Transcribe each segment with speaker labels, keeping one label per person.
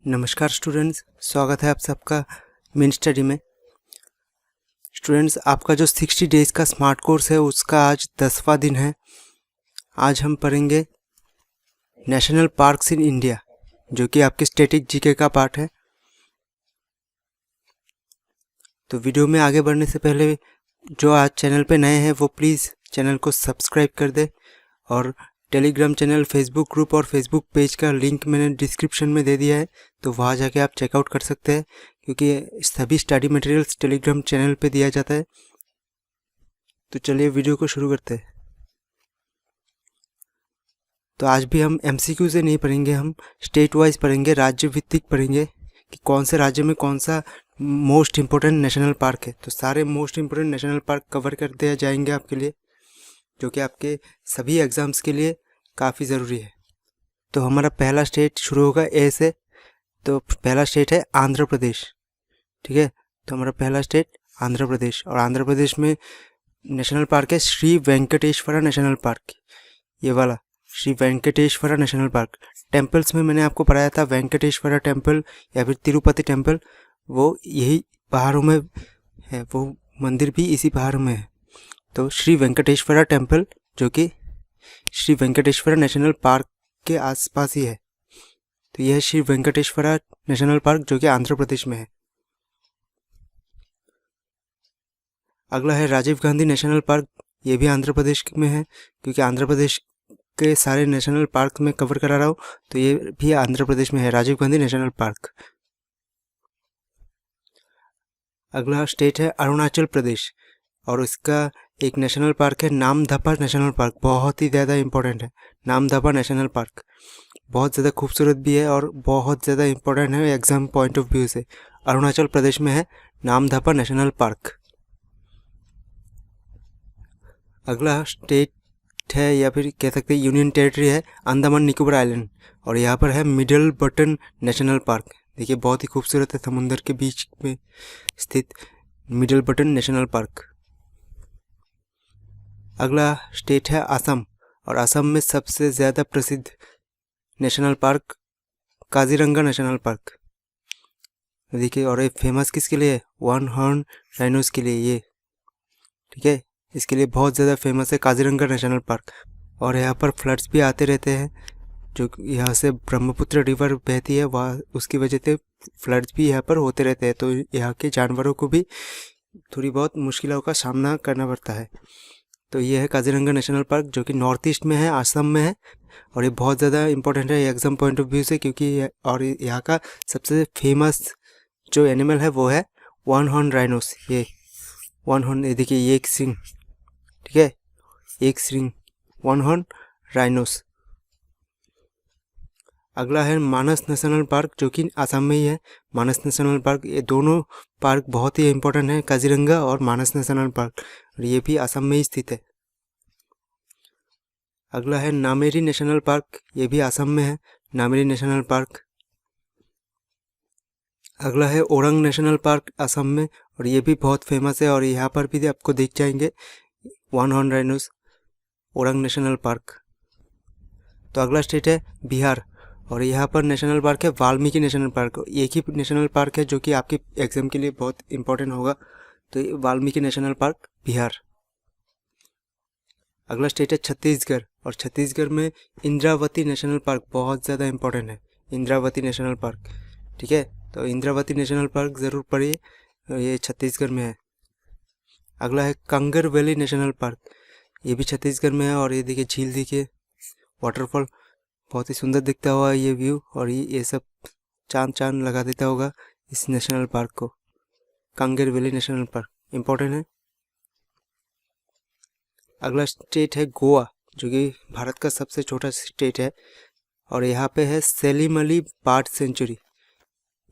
Speaker 1: नमस्कार स्टूडेंट्स, स्वागत है आप सबका मेन स्टडी में। स्टूडेंट्स, आपका जो 60 डेज़ का स्मार्ट कोर्स है उसका आज 10वां दिन है। आज हम पढ़ेंगे नेशनल पार्क्स इन इंडिया, जो कि आपके स्टैटिक जीके का पार्ट है। तो वीडियो में आगे बढ़ने से पहले जो आज चैनल पे नए हैं वो प्लीज़ चैनल को सब्सक्राइब कर दे, और टेलीग्राम चैनल, फेसबुक ग्रुप और फेसबुक पेज का लिंक मैंने डिस्क्रिप्शन में दे दिया है, तो वहाँ जाके आप चेकआउट कर सकते हैं, क्योंकि सभी स्टडी मटेरियल्स टेलीग्राम चैनल पे दिया जाता है। तो चलिए वीडियो को शुरू करते हैं। तो आज भी हम एमसीक्यू से नहीं पढ़ेंगे, हम स्टेट वाइज पढ़ेंगे, राज्य भित्तिक पढ़ेंगे कि कौन से राज्य में कौन सा मोस्ट इम्पोर्टेंट नेशनल पार्क है। तो सारे most important national park cover कर दिए जाएंगे आपके लिए, जो कि आपके सभी एग्ज़ाम्स के लिए काफ़ी ज़रूरी है। तो हमारा पहला स्टेट शुरू होगा ए से। तो पहला स्टेट है आंध्र प्रदेश। ठीक है, तो हमारा पहला स्टेट आंध्र प्रदेश, और आंध्र प्रदेश में नेशनल पार्क है श्री वेंकटेश्वरा नेशनल पार्क। ये वाला Shri Venkateswara national park. Temples में मैंने आपको पढ़ाया था वेंकटेश्वरा टेम्पल या फिर तिरुपति टेम्पल, वो यही पहाड़ों में है, वो मंदिर भी इसी पहाड़ों में है। तो श्री वेंकटेश्वरा टेम्पल, जो कि श्री वेंकटेश्वरा नेशनल पार्क के आसपास ही है। तो यह श्री वेंकटेश्वरा नेशनल पार्क, जो कि आंध्र प्रदेश में है। अगला है राजीव गांधी नेशनल पार्क। ये भी आंध्र प्रदेश में है, क्योंकि आंध्र प्रदेश के सारे नेशनल पार्क में कवर करा रहा हूँ, तो ये भी आंध्र प्रदेश में है, राजीव गांधी नेशनल पार्क। अगला स्टेट है अरुणाचल प्रदेश, और इसका एक नेशनल पार्क है नामदफा नेशनल पार्क। बहुत ही ज़्यादा इम्पोर्टेंट है नामदफा नेशनल पार्क, बहुत ज़्यादा खूबसूरत भी है और बहुत ज़्यादा इम्पोर्टेंट है एग्जाम पॉइंट ऑफ व्यू से। अरुणाचल प्रदेश में है नामदफा नेशनल पार्क। अगला स्टेट है, या फिर कह सकते हैं यूनियन टेरिटरी है, अंडमान निकोबार आइलैंड, और यहाँ पर है मिडल बटन नेशनल पार्क। देखिए बहुत ही खूबसूरत है, समुंदर के बीच में स्थित मिडल बटन नेशनल पार्क। अगला स्टेट है असम, और असम में सबसे ज़्यादा प्रसिद्ध national park Kaziranga national park. देखिए, और ये फेमस किसके लिए है? वन हॉर्न राइनोस के लिए ये। ठीक है, इसके लिए बहुत ज़्यादा फेमस है काजीरंगा नेशनल पार्क। और यहाँ पर फ्लड्स भी आते रहते हैं, जो यहाँ से ब्रह्मपुत्र रिवर बहती है, वहाँ उसकी वजह से फ्लड्स भी यहाँ पर होते रहते हैं। तो यहाँ के जानवरों को भी थोड़ी बहुत मुश्किलों का सामना करना पड़ता है। तो ये है काजीरंगा नेशनल पार्क, जो कि नॉर्थ ईस्ट में है, असम में है, और ये बहुत ज़्यादा इंपॉर्टेंट है एग्जाम पॉइंट ऑफ व्यू से, क्योंकि और यहाँ का सबसे फेमस जो एनिमल है वो है वन हॉर्न राइनोस। ये वन हॉर्न, ये देखिए, ये एक सिंग, ठीक है, एक सिंग वन हॉर्न राइनोस। अगला है मानस नेशनल पार्क, जो कि असम में ही है, मानस नेशनल पार्क। ये दोनों पार्क बहुत ही इंपॉर्टेंट है, काजीरंगा और मानस नेशनल पार्क, और ये भी असम में ही स्थित है। अगला है नामेरी नेशनल पार्क, ये भी असम में है, नामेरी नेशनल पार्क। अगला है ओरंग नेशनल पार्क, असम में, और ये भी बहुत फेमस है, और यहाँ पर भी आपको दिख जाएंगे one horn rhinos, orang national park. तो अगला स्टेट है बिहार, और यहाँ पर नेशनल पार्क है वाल्मीकि नेशनल पार्क। एक ही नेशनल पार्क है जो कि आपके एग्जाम के लिए बहुत इंपॉर्टेंट होगा। तो ये वाल्मीकि नेशनल पार्क, बिहार। अगला स्टेट है छत्तीसगढ़, और छत्तीसगढ़ में इंद्रावती नेशनल पार्क बहुत ज़्यादा इंपॉर्टेंट है, इंद्रावती नेशनल पार्क। ठीक है, तो इंद्रावती नेशनल पार्क ज़रूर पढ़िए, ये छत्तीसगढ़ में है। अगला है कंगर वैली नेशनल पार्क, ये भी छत्तीसगढ़ में है, और ये देखिए झील, देखिए वाटरफॉल, बहुत ही सुंदर दिखता हुआ ये व्यू, और ये सब चांद लगा देता होगा इस नेशनल पार्क को। Kanger valley national park important है। अगला स्टेट है गोवा, जो कि भारत का सबसे छोटा स्टेट है, और यहाँ पे है सलीम अली बर्ड सेंचुरी।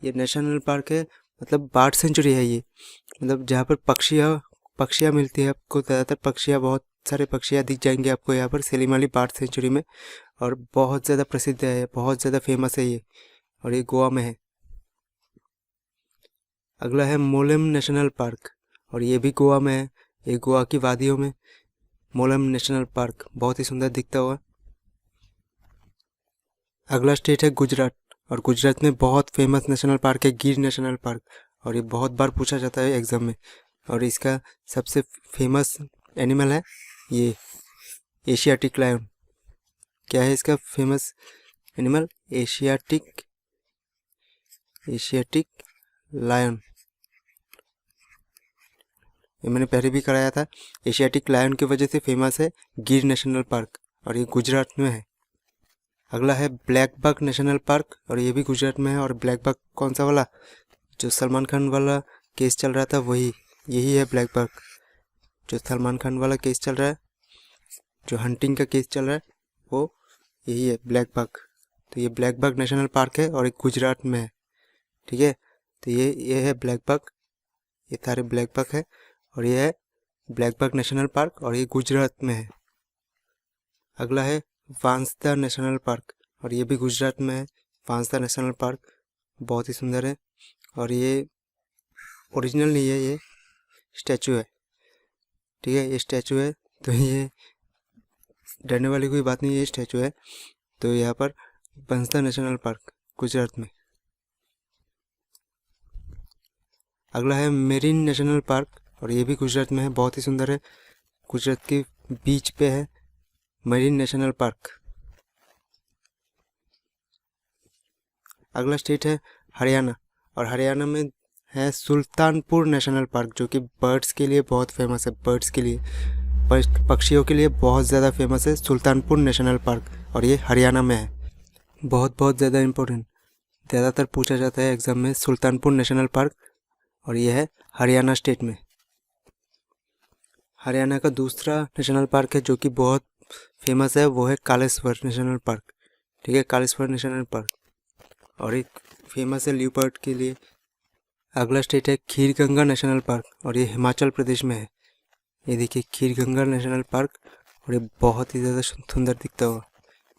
Speaker 1: ये नेशनल पार्क है, मतलब बर्ड सेंचुरी है ये, मतलब जहाँ पर पक्षियाँ मिलती है आपको, ज़्यादातर पक्षियाँ, बहुत सारे पक्षियाँ दिख जाएंगे आपको यहाँ पर सलीम अली बर्ड सेंचुरी में, और बहुत ज़्यादा प्रसिद्ध है, बहुत ज़्यादा फेमस है ये, और ये गोवा में है। अगला है मोलेम नेशनल पार्क, और ये भी गोवा में है, ये गोवा की वादियों में मोलेम नेशनल पार्क, बहुत ही सुंदर दिखता हुआ। अगला स्टेट है गुजरात, और गुजरात में बहुत फेमस नेशनल पार्क है गिर नेशनल पार्क, और ये बहुत बार पूछा जाता है एग्ज़ाम में। और इसका सबसे फेमस एनिमल है ये एशियाटिक लायन। क्या है इसका फेमस एनिमल? Asiatic lion. ये मैंने पहले भी कराया था। एशियाटिक लायन की वजह से फेमस है गिर नेशनल पार्क, और ये गुजरात में है। अगला है ब्लैक बक नेशनल पार्क, और ये भी गुजरात में है। और ब्लैक बक कौन सा वाला, जो सलमान खान वाला केस चल रहा था वही, यही है ब्लैक बक। जो सलमान खान वाला केस चल रहा है, जो हंटिंग का केस चल रहा है, वो यही है ब्लैक बक। तो ये ब्लैक बक नेशनल पार्क है और एक गुजरात में है। ठीक है, तो ये है ब्लैक बक, ये सारे ब्लैक बक है, और ये है ब्लैक बक नेशनल पार्क, और ये गुजरात में है। अगला है वांसदा नेशनल पार्क, और ये भी गुजरात में है। वांसदा नेशनल पार्क बहुत ही सुंदर है, और ये ओरिजिनल नहीं है, ये स्टैचू है। ठीक है, ये स्टैचू है, तो ये डरने वाली कोई बात नहीं है, ये स्टैचू है। तो यहाँ पर वांसदा नेशनल पार्क गुजरात में। अगला है मेरिन नेशनल पार्क, और ये भी गुजरात में है, बहुत ही सुंदर है। गुजरात के बीच पे है मेरिन नेशनल पार्क। अगला स्टेट है हरियाणा, और हरियाणा में है सुल्तानपुर नेशनल पार्क, जो कि बर्ड्स के लिए बहुत फेमस है। बर्ड्स के लिए, पक्षियों के लिए बहुत ज़्यादा फेमस है सुल्तानपुर नेशनल पार्क, और ये हरियाणा में है। बहुत ज़्यादा इम्पोर्टेंट, ज़्यादातर पूछा जाता है एग्ज़ाम में सुल्तानपुर नेशनल पार्क, और ये है हरियाणा स्टेट में। हरियाणा का दूसरा नेशनल पार्क है जो कि बहुत फेमस है, वो है कालेश्वर नेशनल पार्क। ठीक है, कालेश्वर नेशनल पार्क, और एक फेमस है लियोपार्ड के लिए। अगला स्टेट है खीरगंगा नेशनल पार्क, और ये हिमाचल प्रदेश में है। ये देखिए खीरगंगा नेशनल पार्क, और ये बहुत ही ज़्यादा सुंदर दिखता हुआ,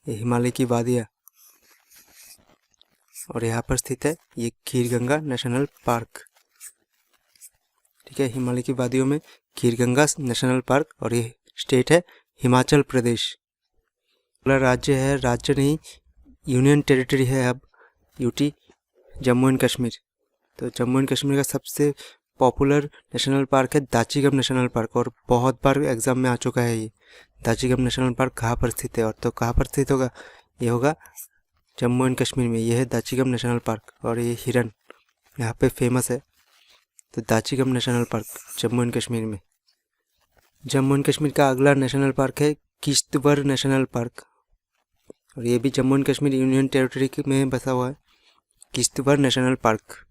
Speaker 1: ये हिमालय की वादियाँ, और यहाँ पर स्थित है ये खीरगंगा नेशनल पार्क। ठीक है, हिमालय की वादियों में खीरगंगा नेशनल पार्क, और ये स्टेट है हिमाचल प्रदेश। अगला राज्य है, राज्य नहीं यूनियन टेरिटरी है अब, यूटी जम्मू एंड कश्मीर। तो जम्मू एंड कश्मीर का सबसे पॉपुलर नेशनल पार्क है दाचीगम नेशनल पार्क, और बहुत बार एग्जाम में आ चुका है ये। दाचीगम नेशनल पार्क कहाँ पर स्थित है, और तो कहाँ पर स्थित होगा, ये होगा जम्मू एंड कश्मीर में। ये है दाचीगम नेशनल पार्क, और ये हिरन यहाँ पे फेमस है। तो Dachigam national park Jammu and Kashmir में। जम्मू एंड कश्मीर का अगला नेशनल पार्क है किश्तवर नेशनल पार्क, और ये भी Jammu and Kashmir union territory में बसा हुआ है, किश्तवर नेशनल पार्क।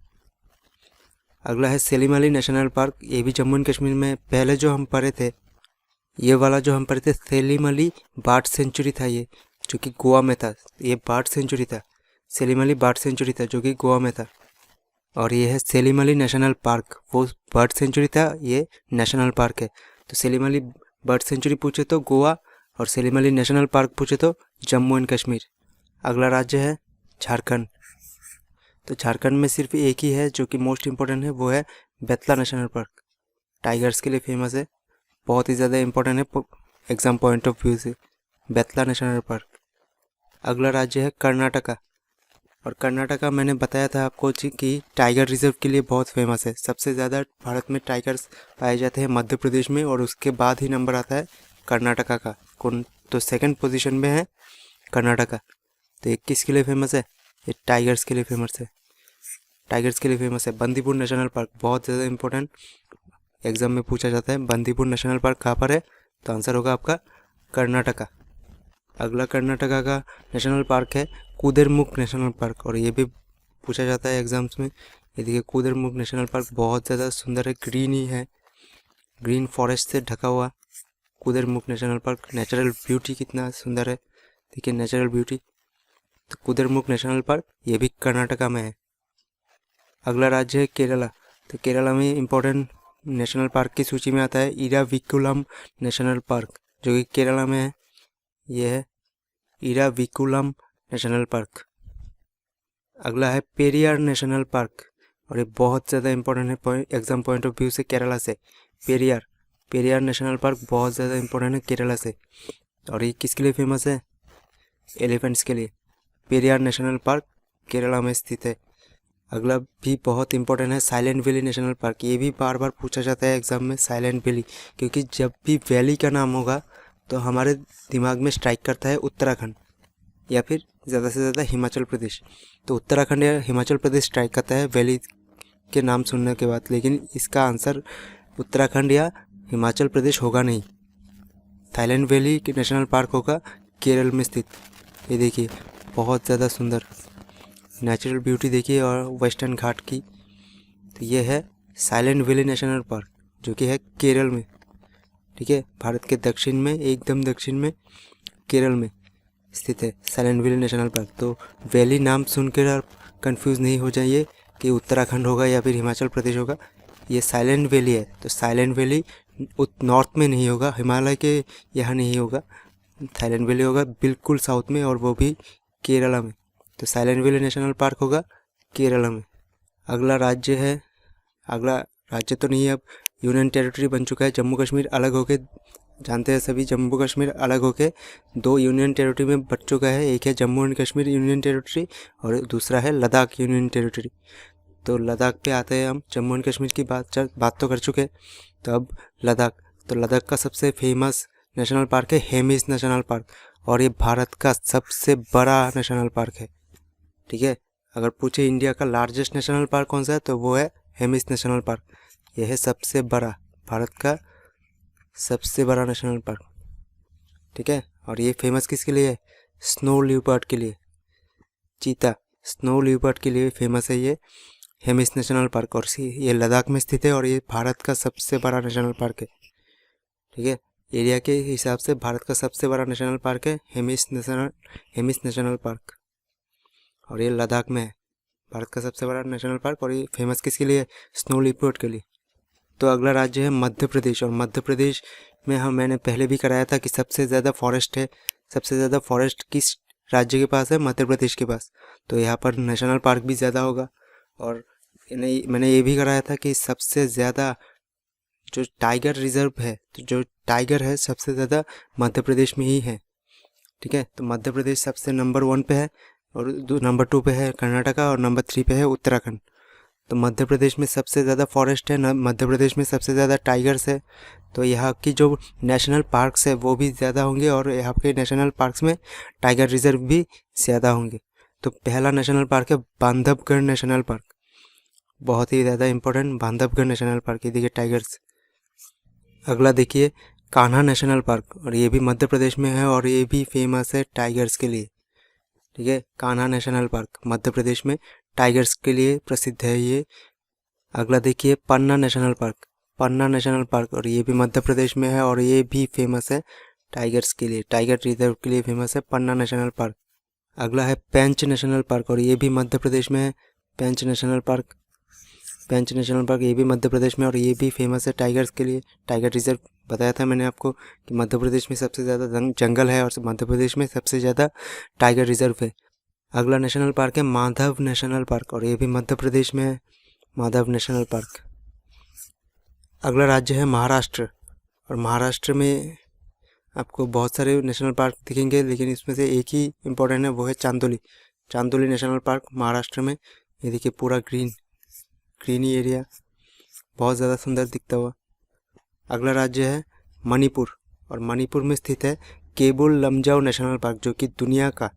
Speaker 1: अगला है सेलिम अली नेशनल पार्क, ये भी जम्मू एंड कश्मीर में। पहले जो हम पढ़े थे, ये वाला जो हम पढ़े थे सेलिम अली बर्ड सेंचुरी था, ये जो कि गोवा में था। ये बर्ड सेंचुरी था, सेलिम अली बर्ड सेंचुरी था जो कि गोवा में था। और ये है सेलिम अली नेशनल पार्क, वो बर्ड सेंचुरी था, ये नेशनल पार्क है। तो सेलिम अली बर्ड सेंचुरी पूछे तो गोवा, और सेलिम अली नेशनल पार्क पूछे तो जम्मू एंड कश्मीर। अगला राज्य है झारखंड। तो झारखंड में सिर्फ एक ही है जो कि मोस्ट इम्पोर्टेंट है, वो है बेतला नेशनल पार्क। टाइगर्स के लिए फेमस है, बहुत ही ज़्यादा इम्पोर्टेंट है एग्जाम पॉइंट ऑफ व्यू से, बेतला नेशनल पार्क। अगला राज्य है कर्नाटका, और कर्नाटका मैंने बताया था आपको कि टाइगर रिजर्व के लिए बहुत फेमस है। सबसे ज़्यादा भारत में टाइगर्स पाए जाते हैं मध्य प्रदेश में, और उसके बाद ही नंबर आता है कर्नाटका का। कौन तो सेकंड पोजीशन में है कर्नाटका। तो ये किसके लिए फेमस है, ये टाइगर्स के लिए फेमस है। टाइगर्स के लिए फेमस है। बंदीपुर नेशनल पार्क बहुत ज़्यादा इंपॉर्टेंट, एग्जाम में पूछा जाता है बंदीपुर नेशनल पार्क कहाँ पर है, तो आंसर होगा आपका कर्नाटका। अगला कर्नाटका का नेशनल पार्क है कुद्रेमुख नेशनल पार्क, और ये भी पूछा जाता है एग्जाम्स में। ये देखिए कुद्रेमुख नेशनल पार्क बहुत ज़्यादा सुंदर है, ग्रीन ही है, ग्रीन फॉरेस्ट से ढका हुआ Kudremukh national park. Natural beauty कितना सुंदर है, देखिए नेचुरल ब्यूटी। तो कुद्रेमुख नेशनल पार्क ये भी कर्नाटका में है। अगला राज्य है केरला। तो केरला में इम्पोर्टेंट नेशनल पार्क की सूची में आता है इराविकुलम नेशनल पार्क, जो कि केरला में है। ये है इराविकुलम नेशनल पार्क। अगला है पेरियार नेशनल पार्क, और ये बहुत ज़्यादा इंपॉर्टेंट है एग्जाम पॉइंट ऑफ व्यू से केरला से। पेरियार नेशनल पार्क बहुत ज़्यादा इंपॉर्टेंट है केरला से। और ये किसके लिए फेमस है, एलिफेंट्स के लिए। पेरियार नेशनल पार्क केरला में स्थित है। अगला भी बहुत इंपॉर्टेंट है, साइलेंट वैली नेशनल पार्क। ये भी बार बार पूछा जाता है एग्जाम में, साइलेंट वैली, क्योंकि जब भी वैली का नाम होगा तो हमारे दिमाग में स्ट्राइक करता है उत्तराखंड या फिर ज़्यादा से ज़्यादा हिमाचल प्रदेश। तो उत्तराखंड या हिमाचल प्रदेश स्ट्राइक करता है वैली के नाम सुनने के बाद, लेकिन इसका आंसर उत्तराखंड या हिमाचल प्रदेश होगा नहीं। साइलेंट वैली नेशनल पार्क होगा केरल में स्थित। ये देखिए बहुत ज़्यादा सुंदर नेचुरल ब्यूटी देखिए और वेस्टर्न घाट की। तो ये है साइलेंट वैली नेशनल पार्क जो कि है केरल में, ठीक है, भारत के दक्षिण में, एकदम दक्षिण में केरल में स्थित है साइलेंट वैली नेशनल पार्क। तो वैली नाम सुनकर आप कंफ्यूज नहीं हो जाइए कि उत्तराखंड होगा या फिर हिमाचल प्रदेश होगा। ये साइलेंट वैली है, तो साइलेंट वैली नॉर्थ में नहीं होगा, हिमालय के यहाँ नहीं होगा। साइलेंट वैली होगा बिल्कुल साउथ में और वो भी केरला में। तो साइलेंट वैली नेशनल पार्क होगा केरला में। अगला राज्य तो नहीं है, अब यूनियन टेरिटरी बन चुका है जम्मू कश्मीर। अलग होके, जानते हैं सभी, जम्मू कश्मीर अलग होके 2 यूनियन टेरिटरी में बच चुका है। एक है Jammu and Kashmir union territory और दूसरा है लद्दाख यूनियन टेरिटरी। तो लद्दाख पे आते हैं हम। जम्मू एंड कश्मीर की बात तो कर चुके हैं, तो अब लद्दाख। तो लद्दाख का सबसे फेमस नेशनल पार्क है हेमिस नेशनल पार्क और ये भारत का सबसे बड़ा नेशनल पार्क है, ठीक है। अगर पूछे इंडिया का लार्जेस्ट नेशनल पार्क कौन सा है तो वो है हेमिस नेशनल पार्क। यह है सबसे बड़ा, भारत का सबसे बड़ा नेशनल पार्क, ठीक है। और ये फेमस किसके लिए है? स्नो लियोपार्ड के लिए, चीता स्नो लियोपार्ड के लिए फेमस है ये हेमिस नेशनल पार्क। और ये लद्दाख में स्थित है और ये भारत का सबसे बड़ा नेशनल पार्क है, ठीक है। एरिया के हिसाब से भारत का सबसे बड़ा नेशनल पार्क है हेमिस नेशनल पार्क और ये लद्दाख में है, भारत का सबसे बड़ा नेशनल पार्क। और ये फेमस किसके लिए है? स्नो लियोपार्ड के लिए। तो अगला राज्य है मध्य प्रदेश। और मध्य प्रदेश में मैंने पहले भी कराया था कि सबसे ज़्यादा फॉरेस्ट है। सबसे ज़्यादा फॉरेस्ट किस राज्य के पास है? मध्य प्रदेश के पास। तो यहाँ पर नेशनल पार्क भी ज़्यादा होगा। और मैंने ये भी कराया था कि सबसे ज़्यादा जो टाइगर रिजर्व है, तो जो टाइगर है सबसे ज़्यादा मध्य प्रदेश में ही है, ठीक है। तो मध्य प्रदेश सबसे नंबर 1 पे है और नंबर 2 पे है कर्नाटका और नंबर 3 पे है उत्तराखंड। तो मध्य प्रदेश में सबसे ज़्यादा फॉरेस्ट है, मध्य प्रदेश में सबसे ज़्यादा टाइगर्स है। तो यहाँ की जो नेशनल पार्क्स है वो भी ज़्यादा होंगे और यहाँ के नेशनल पार्क्स में टाइगर रिजर्व भी ज़्यादा होंगे। तो पहला नेशनल पार्क है बांधवगढ़ नेशनल पार्क, बहुत ही ज़्यादा इंपॉर्टेंट बांधवगढ़ नेशनल पार्क। ये देखिए टाइगर्स। अगला देखिए कान्हा नेशनल पार्क और ये भी मध्य प्रदेश में है और ये भी फेमस है टाइगर्स के लिए, ठीक है। कान्हा नेशनल पार्क मध्य प्रदेश में टाइगर्स के लिए प्रसिद्ध है ये। अगला देखिए पन्ना नेशनल पार्क, पन्ना नेशनल पार्क और ये भी मध्य प्रदेश में है और ये भी फेमस है टाइगर्स के लिए, टाइगर रिजर्व के लिए फेमस है पन्ना नेशनल पार्क। अगला है पेंच नेशनल पार्क और ये भी मध्य प्रदेश में है, पेंच नेशनल पार्क। पेंच नेशनल पार्क ये भी मध्य प्रदेश में और ये भी फेमस है टाइगर्स के लिए, टाइगर रिजर्व। बताया था मैंने आपको कि मध्य प्रदेश में सबसे ज़्यादा जंगल है और मध्य प्रदेश में सबसे ज़्यादा टाइगर रिजर्व है। अगला नेशनल पार्क है माधव नेशनल पार्क और ये भी मध्य प्रदेश में है, माधव नेशनल पार्क। अगला राज्य है महाराष्ट्र और महाराष्ट्र में आपको बहुत सारे नेशनल पार्क दिखेंगे, लेकिन इसमें से एक ही इम्पोर्टेंट है, वो है चांदोली, चांदोली नेशनल पार्क महाराष्ट्र में। ये देखिए पूरा ग्रीनी एरिया, बहुत ज़्यादा सुंदर दिखता हुआ। अगला राज्य है मणिपुर और मणिपुर में स्थित है केबुल लमजाओ नेशनल पार्क, जो कि दुनिया का,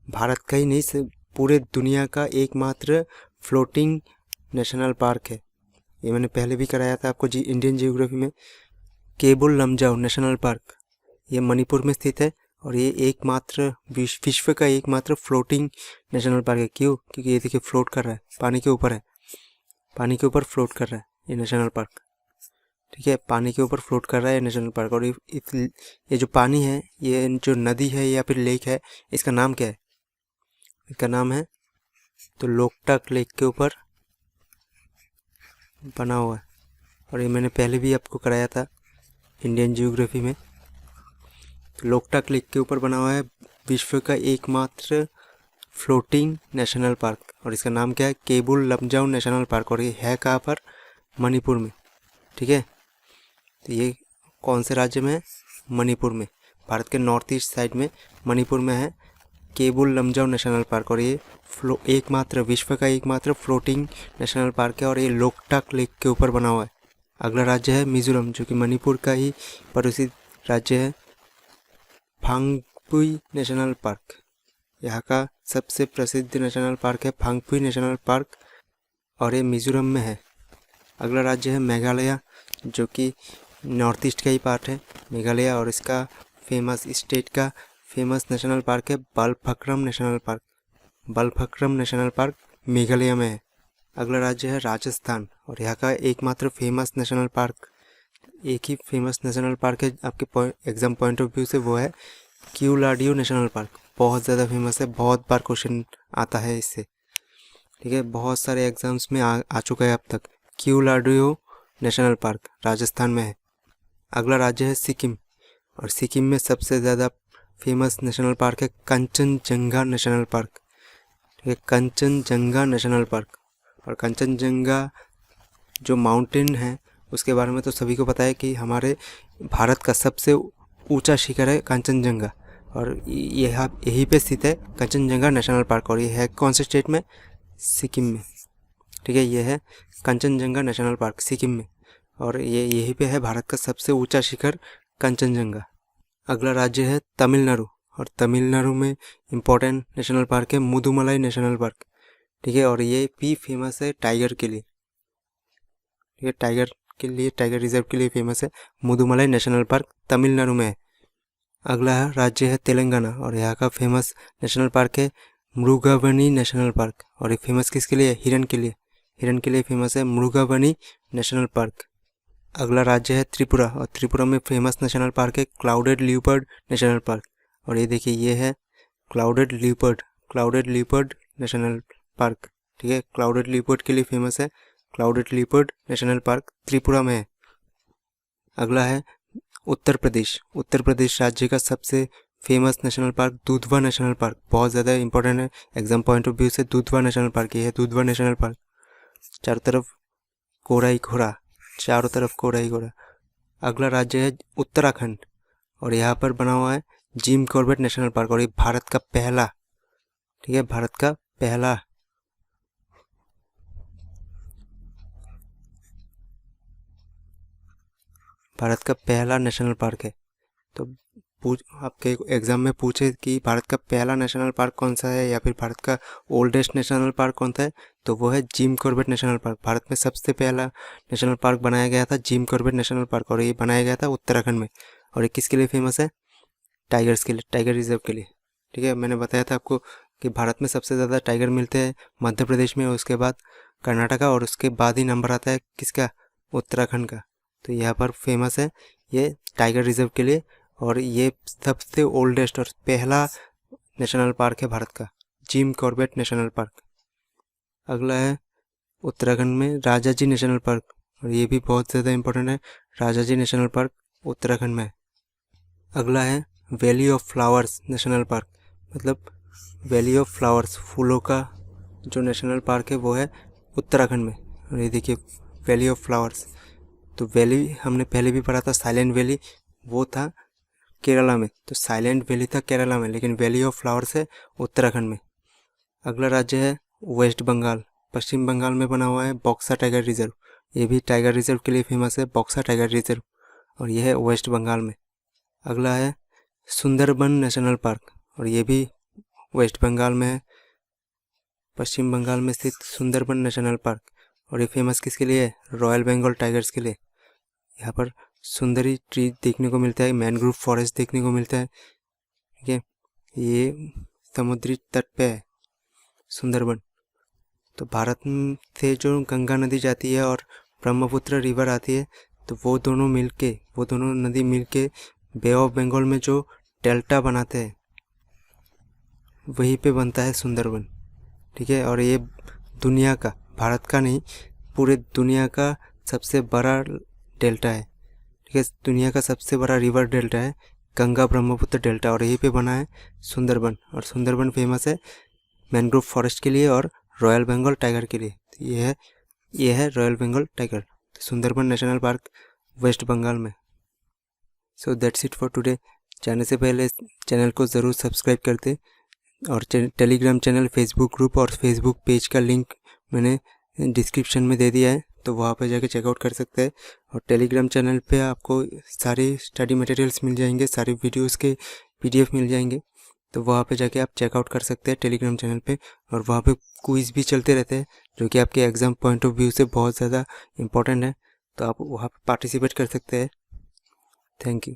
Speaker 1: भारत का ही नहीं पूरे दुनिया का एकमात्र फ्लोटिंग नेशनल पार्क है। ये मैंने पहले भी कराया था आपको इंडियन जियोग्राफी में। केबुल लमजाओ नेशनल पार्क ये मणिपुर में स्थित है और ये एकमात्र विश्व का एकमात्र फ्लोटिंग नेशनल पार्क है। क्यों? क्योंकि ये देखिए फ्लोट कर रहा है, पानी के ऊपर है, पानी के ऊपर फ्लोट कर रहा है ये नेशनल पार्क, ठीक है। पानी के ऊपर फ्लोट कर रहा है नेशनल पार्क। और ये जो पानी है, ये जो नदी है या फिर लेक है, इसका नाम क्या है? इसका नाम है तो लोकटक लेक के ऊपर बना हुआ है और ये मैंने पहले भी आपको कराया था इंडियन जियोग्राफी में। तो लोकटक लेक के ऊपर बना हुआ है विश्व का एकमात्र फ्लोटिंग नेशनल पार्क और इसका नाम क्या है? Keibul Lamjao national park. और ये है कहाँ पर? मणिपुर में, ठीक है। तो ये कौन से राज्य में है? मणिपुर में, भारत के नॉर्थ ईस्ट साइड में मणिपुर में है केबुल लमजाओ नेशनल पार्क, और ये एकमात्र विश्व का एकमात्र फ्लोटिंग नेशनल पार्क है और ये लोकटाक लेक के ऊपर बना हुआ है। अगला राज्य है मिजोरम, जो कि मणिपुर का ही पड़ोसी राज्य है। फांगपुई नेशनल पार्क यहाँ का सबसे प्रसिद्ध नेशनल पार्क है, फांगपुई नेशनल पार्क, और ये मिजोरम में है। अगला राज्य है मेघालय, जो कि नॉर्थ ईस्ट का ही पार्ट है मेघालय, और इसका फेमस स्टेट का फेमस नेशनल पार्क है Balphakram national park. Balphakram national park Meghalaya में है। अगला राज्य है राजस्थान, और यहाँ का एकमात्र फेमस नेशनल पार्क, एक ही फेमस नेशनल पार्क है आपके एग्जाम पॉइंट ऑफ व्यू से, वो है क्यूलाडियो नेशनल पार्क। बहुत ज़्यादा फेमस है, बहुत बार क्वेश्चन आता है इससे, ठीक है, बहुत सारे एग्जाम्स में आ चुका है अब तक। क्यूलाडियो नेशनल पार्क राजस्थान में है। अगला राज्य है सिक्किम, और सिक्किम में सबसे ज़्यादा फेमस नेशनल पार्क है कंचनजंगा नेशनल पार्क, ठीक है, कंचनजंगा नेशनल पार्क। और कंचनजंगा जो माउंटेन है उसके बारे में तो सभी को पता है कि हमारे भारत का सबसे ऊंचा शिखर है कंचनजंगा, और यहीं पे स्थित है कंचनजंगा नेशनल पार्क, और ये है कौन से स्टेट में? सिक्किम में, ठीक है, ये है कंचनजंगा नेशनल पार्क सिक्किम में, और ये यहीं पे है भारत का सबसे ऊंचा शिखर कंचनजंगा। अगला राज्य है तमिलनाडु, और तमिलनाडु में इम्पोर्टेंट नेशनल पार्क है मुदुमलाई नेशनल पार्क, ठीक है, और ये भी फेमस है टाइगर के लिए, ठीक है, टाइगर के लिए, टाइगर रिजर्व के लिए फेमस है। मुदुमलाई नेशनल पार्क तमिलनाडु में है। अगला राज्य है तेलंगाना, और यहाँ का फेमस नेशनल पार्क है मृगावनी नेशनल पार्क, और ये फेमस किसके लिए? हिरन के लिए, हिरन के लिए फेमस है मृगावनी नेशनल पार्क। अगला राज्य है त्रिपुरा, और त्रिपुरा में फेमस नेशनल पार्क है क्लाउडेड लियोपर्ड नेशनल पार्क, और ये देखिए ये है क्लाउडेड लियोपर्ड नेशनल पार्क, ठीक है, क्लाउडेड लियोपर्ड के लिए फेमस है, clouded leopard national park Tripura में है। अगला है उत्तर प्रदेश राज्य का सबसे famous national park Dudhwa national park, बहुत ज़्यादा इंपॉर्टेंट है एग्जाम पॉइंट ऑफ व्यू से। दुधवा नेशनल पार्क, ये है दुधवा नेशनल पार्क, चारों तरफ कोहरा ही कोहरा, चारों तरफ कोहरा ही कोहरा। अगला राज्य है उत्तराखंड, और यहाँ पर बना हुआ है जिम कॉर्बेट नेशनल पार्क, और ये भारत का पहला, ठीक है, भारत का पहला नेशनल पार्क है। तो आपके एग्जाम में पूछे कि भारत का पहला नेशनल पार्क कौन सा है, या फिर भारत का ओल्डेस्ट नेशनल पार्क कौन सा है, तो वो है Jim Corbett national park. Bharat में सबसे पहला नेशनल पार्क बनाया गया था जिम कॉर्बेट नेशनल पार्क, और ये बनाया गया था उत्तराखंड में। और ये किसके लिए फेमस है? टाइगर्स के लिए, टाइगर रिजर्व के लिए, ठीक है। मैंने बताया था आपको कि भारत में सबसे ज़्यादा टाइगर मिलते हैं मध्य प्रदेश में, उसके बाद कर्नाटका, और उसके बाद ही नंबर आता है किसका? उत्तराखंड का। तो यहाँ पर फेमस है ये टाइगर रिजर्व के लिए, और ये सबसे ओल्डेस्ट और पहला नेशनल पार्क है भारत का, जिम कॉर्बेट नेशनल पार्क। अगला है उत्तराखंड में राजाजी नेशनल पार्क, और ये भी बहुत ज़्यादा इंपॉर्टेंट है, राजाजी नेशनल पार्क उत्तराखंड में है। अगला है valley of flowers national park, मतलब वैली ऑफ फ्लावर्स, फूलों का जो नेशनल पार्क है वो है उत्तराखंड में। और ये देखिए वैली ऑफ फ्लावर्स, तो वैली हमने पहले भी पढ़ा था, साइलेंट वैली वो था केरला में, तो साइलेंट वैली था केरला में, लेकिन वैली ऑफ फ्लावर्स है उत्तराखंड में। अगला राज्य है वेस्ट बंगाल, पश्चिम बंगाल में बना हुआ है बॉक्सा टाइगर रिजर्व, ये भी टाइगर रिजर्व के लिए फेमस है, बॉक्सा टाइगर रिजर्व, और यह है वेस्ट बंगाल में। अगला है सुंदरबन नेशनल पार्क, और ये भी वेस्ट बंगाल में है, पश्चिम बंगाल में स्थित सुंदरबन नेशनल पार्क, और ये फेमस किसके लिए है? रॉयल बंगाल टाइगर्स के लिए। यहाँ पर सुंदरी ट्री देखने को मिलता है, मैनग्रोव फॉरेस्ट देखने को मिलता है, ठीक है, ये समुद्री तट पे है सुंदरबन। तो भारत से जो गंगा नदी जाती है और ब्रह्मपुत्र रिवर आती है, तो वो दोनों नदी मिलके बे ऑफ बंगाल में जो डेल्टा बनाते हैं वहीं पे बनता है सुंदरबन, ठीक है। और ये दुनिया का, भारत का नहीं, पूरे दुनिया का सबसे बड़ा डेल्टा है, ठीक है, दुनिया का सबसे बड़ा रिवर डेल्टा है गंगा ब्रह्मपुत्र डेल्टा, और यहीं पे बना है सुंदरबन। और सुंदरबन फेमस है मैनग्रोव फॉरेस्ट के लिए और रॉयल बंगाल टाइगर के लिए। तो ये है royal Bengal tiger, Sundarban national park West Bengal में। So that's it for today. जाने से पहले चैनल को ज़रूर सब्सक्राइब करते, और टेलीग्राम चैनल, फेसबुक ग्रुप और फेसबुक पेज का लिंक मैंने डिस्क्रिप्शन में दे दिया है, तो वहाँ पे जाके चेकआउट कर सकते हैं। और टेलीग्राम चैनल पे आपको सारे स्टडी मटेरियल्स मिल जाएंगे, सारे वीडियोस के PDF मिल जाएंगे, तो वहाँ पे जाके आप चेकआउट कर सकते हैं टेलीग्राम चैनल पे। और वहाँ पे क्विज़ भी चलते रहते हैं जो कि आपके एग्ज़ाम पॉइंट ऑफ व्यू से बहुत ज़्यादा इम्पोर्टेंट है, तो आप वहाँ पे पार्टिसिपेट कर सकते हैं। Thank you.